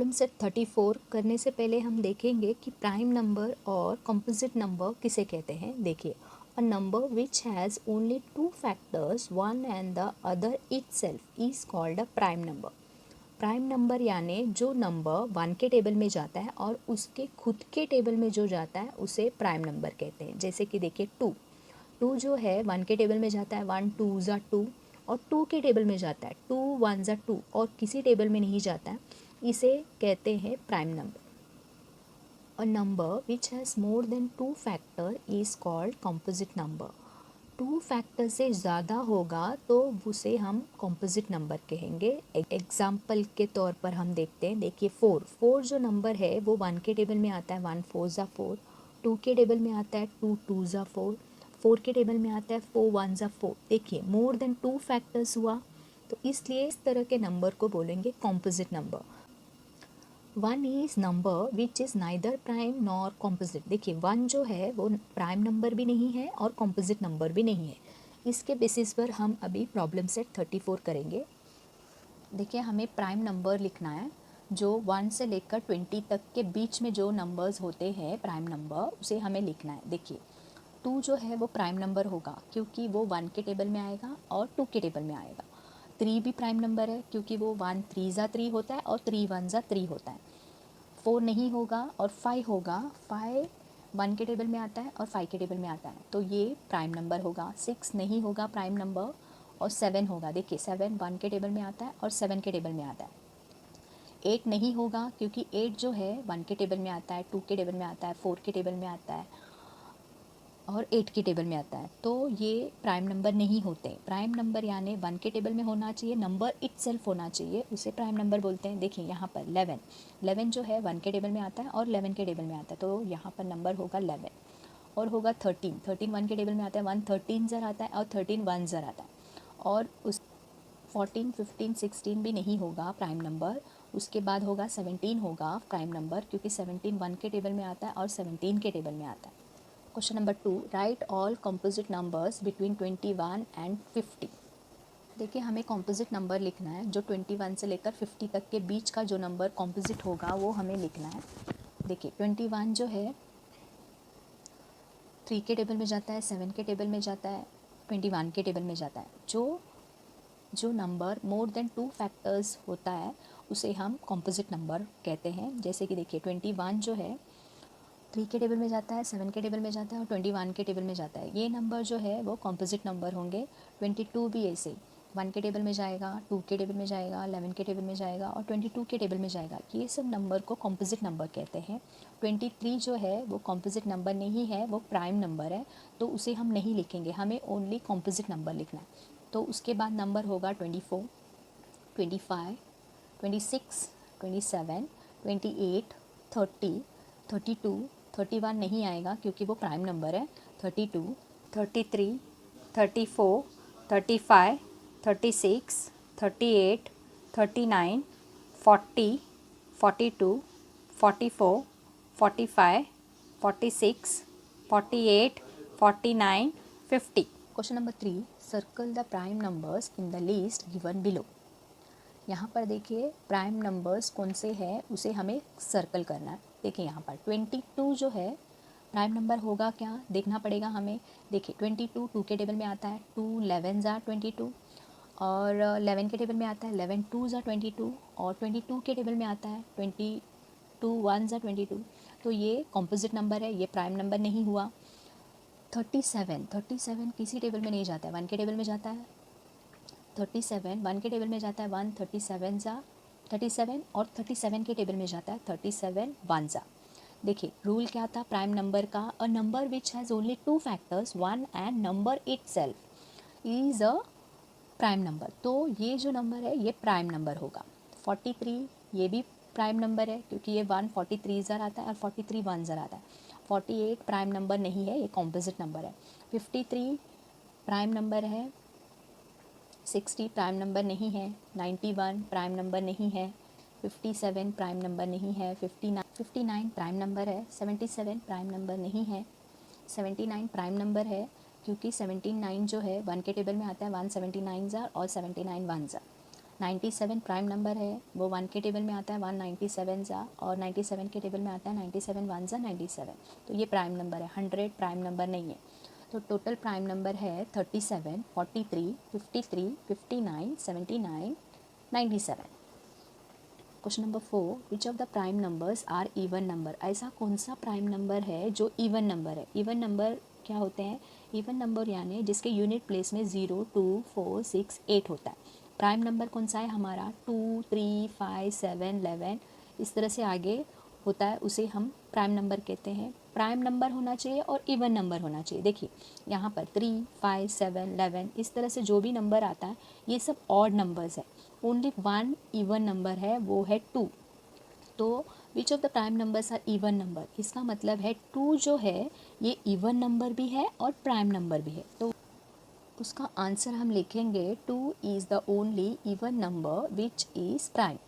Problem set 34 करने से पहले हम देखेंगे कि प्राइम नंबर और कंपोजिट नंबर किसे कहते हैं। देखिए, a number which has only two factors one and the other itself is called a prime number. Prime number यानी जो नंबर वन के टेबल में जाता है और उसके खुद के टेबल में जो जाता है उसे प्राइम नंबर कहते हैं। जैसे कि देखिए, टू जो है वन के टेबल में जाता है, वन टू ज़ा टू, और टू के टेबल में जाता है, टू वन ज़ा टू, और किसी टेबल में नहीं जाता है, इसे कहते हैं prime number. A number which has more than two factor is called composite number. Two factor से ज़्यादा होगा तो उसे हम कंपोजिट नंबर कहेंगे। एग्जाम्पल के तौर पर हम देखते हैं। देखिए, फोर जो नंबर है वो वन के टेबल में आता है, वन फोर ज़ा फोर, टू के टेबल में आता है, टू टू ज़ा फोर, फोर के टेबल में आता है, फोर वन ज़ा फोर। देखिए, मोर देन टू फैक्टर्स हुआ, तो इसलिए इस तरह के नंबर को बोलेंगे composite number. One is number which is neither prime nor composite. देखिए, वन जो है वो प्राइम नंबर भी नहीं है और कॉम्पोजिट नंबर भी नहीं है। इसके बेसिस पर हम अभी प्रॉब्लम सेट 34 करेंगे। देखिए, हमें प्राइम नंबर लिखना है। जो 1 से लेकर 20 तक के बीच में जो नंबर्स होते हैं प्राइम नंबर, उसे हमें लिखना है। देखिए, 2 जो है वो प्राइम नंबर होगा क्योंकि वो 1 के टेबल में आएगा और 2 के टेबल में आएगा। 3 भी प्राइम नंबर है क्योंकि वो 1 3 ज़ा 3 होता है और 3 1 ज़ा 3 होता है। 4 नहीं होगा और 5 होगा। 5 1 के टेबल में आता है और 5 के टेबल में आता है, तो ये प्राइम नंबर होगा। 6 नहीं होगा प्राइम नंबर, और 7 होगा। देखिए, 7 1 के टेबल में आता है और 7 के टेबल में आता है। 8 नहीं होगा क्योंकि 8 जो है 1 के टेबल में आता है, 2 के टेबल में आता है, 4 के टेबल में आता है और 8 के टेबल में आता है, तो ये प्राइम नंबर नहीं होते। प्राइम नंबर यानी 1 के टेबल में होना चाहिए, नंबर इटसेल्फ होना चाहिए, उसे प्राइम नंबर बोलते हैं। देखिए, यहाँ पर 11 जो है 1 के टेबल में आता है और 11 के टेबल में आता है, तो यहाँ पर नंबर होगा 11। और होगा 13 1 के टेबल में आता है, 1 13 ज़र आता है और 13 1 ज़र आता है। और उस 14 15 16 भी नहीं होगा प्राइम नंबर। उसके बाद होगा 17 होगा प्राइम नंबर क्योंकि 17 1 के टेबल में आता है और 17 के टेबल में आता है। Question number 2, right all composite numbers between 21 and 50। देखिए, हमें कंपोजिट नंबर लिखना है। जो 21 से लेकर 50 तक के बीच का जो नंबर कंपोजिट होगा वो हमें लिखना है। देखिए, 21 जो है 3 के टेबल में जाता है, 7 के टेबल में जाता है, 21 के टेबल में जाता है। जो number more than two factors होता है उसे हम कंपोजिट नंबर कहते हैं। जैसे कि देखिए, 21 जो है 3 के टेबल में जाता है, 7 के टेबल में जाता है और 21 के टेबल में जाता है। ये नंबर जो है वो कंपोजिट नंबर होंगे। 22 भी ऐसे 1 के टेबल में जाएगा, 2 के टेबल में जाएगा, 11 के टेबल में जाएगा और 22 के टेबल में जाएगा। ये सब नंबर को कंपोजिट नंबर कहते हैं। 23 जो है वो कंपोजिट नंबर नहीं है, वो प्राइम नंबर है, तो उसे हम नहीं लिखेंगे, हमें ओनली कंपोजिट नंबर लिखना है। तो उसके बाद नंबर होगा 24 25 26 27 28 30 32 31 नहीं आएगा क्योंकि वो प्राइम नंबर है। 32 33 34 35 36 38 39 40 42 44 45 46 48 49 50। Question number 3, circle the prime numbers in the list given below. यहाँ पर देखिए, प्राइम नंबर्स कौन से हैं उसे हमें सर्कल करना है। देखिए, यहाँ पर 22 जो है प्राइम नंबर होगा क्या, देखना पड़ेगा हमें। देखिए, 22 2 के टेबल में आता है, 2 11 ज़ा 22, और 11 के टेबल में आता है, 11 2 ज़ा 22, और 22 के टेबल में आता है 22 1 ज़ा 22, तो ये कॉम्पोजिट नंबर है, ये प्राइम नंबर नहीं हुआ। 37 किसी टेबल में नहीं जाता है, 1 के टेबल में जाता है। 37 1 के टेबल में जाता है, 1 37 ज़ा 37, और 37 के टेबल में जाता है 37 1 ज़ा। देखिए, रूल क्या था प्राइम नंबर का, a number which has only two factors one and number itself is a prime number. तो ये जो नंबर है ये प्राइम नंबर होगा। 43 ये भी प्राइम नंबर है क्योंकि ये 1 43 ज़र आता है और 43 1 ज़र आता है। 48 प्राइम नंबर नहीं है, ये कॉम्पोजिट नंबर है। 53 प्राइम नंबर है। 60 प्राइम नंबर नहीं है। 91 प्राइम नंबर नहीं है। 57 प्राइम नंबर नहीं है। 59 प्राइम नंबर है। 77 प्राइम नंबर नहीं है। 79 प्राइम नंबर है क्योंकि 79 जो है 1 के टेबल में आता है, 1 79 ज़ा और 79 1 ज़ा। 97 प्राइम नंबर है, वो 1 के टेबल में आता है 197 जा, और 97 के टेबल में आता है 97 1 जा 97, तो ये प्राइम नंबर है। 100 प्राइम नंबर नहीं है। तो टोटल प्राइम नंबर है 37, 43, 53, 59, 79, 97। Question number 4, which of the prime numbers are even number. ऐसा कौन सा प्राइम नंबर है जो इवन नंबर है। इवन नंबर क्या होते हैं? इवन नंबर यानी जिसके यूनिट प्लेस में 0, 2, 4, 6, 8 होता है। प्राइम नंबर कौन सा है हमारा? 2, 3, 5, 7, 11, इस तरह से आगे होता है, उसे हम प्राइम नंबर कहते हैं। प्राइम नंबर होना चाहिए और इवन नंबर होना चाहिए। देखिए यहाँ पर 3, 5, 7, 11 इस तरह से जो भी नंबर आता है ये सब ऑड नंबर्स है। ओनली वन इवन नंबर है, वो है 2। तो which of the prime numbers are even number, इसका मतलब है 2 जो है ये इवन नंबर भी है और प्राइम नंबर भी है। तो उसका आंसर हम लिखेंगे 2 is the only even number which is prime.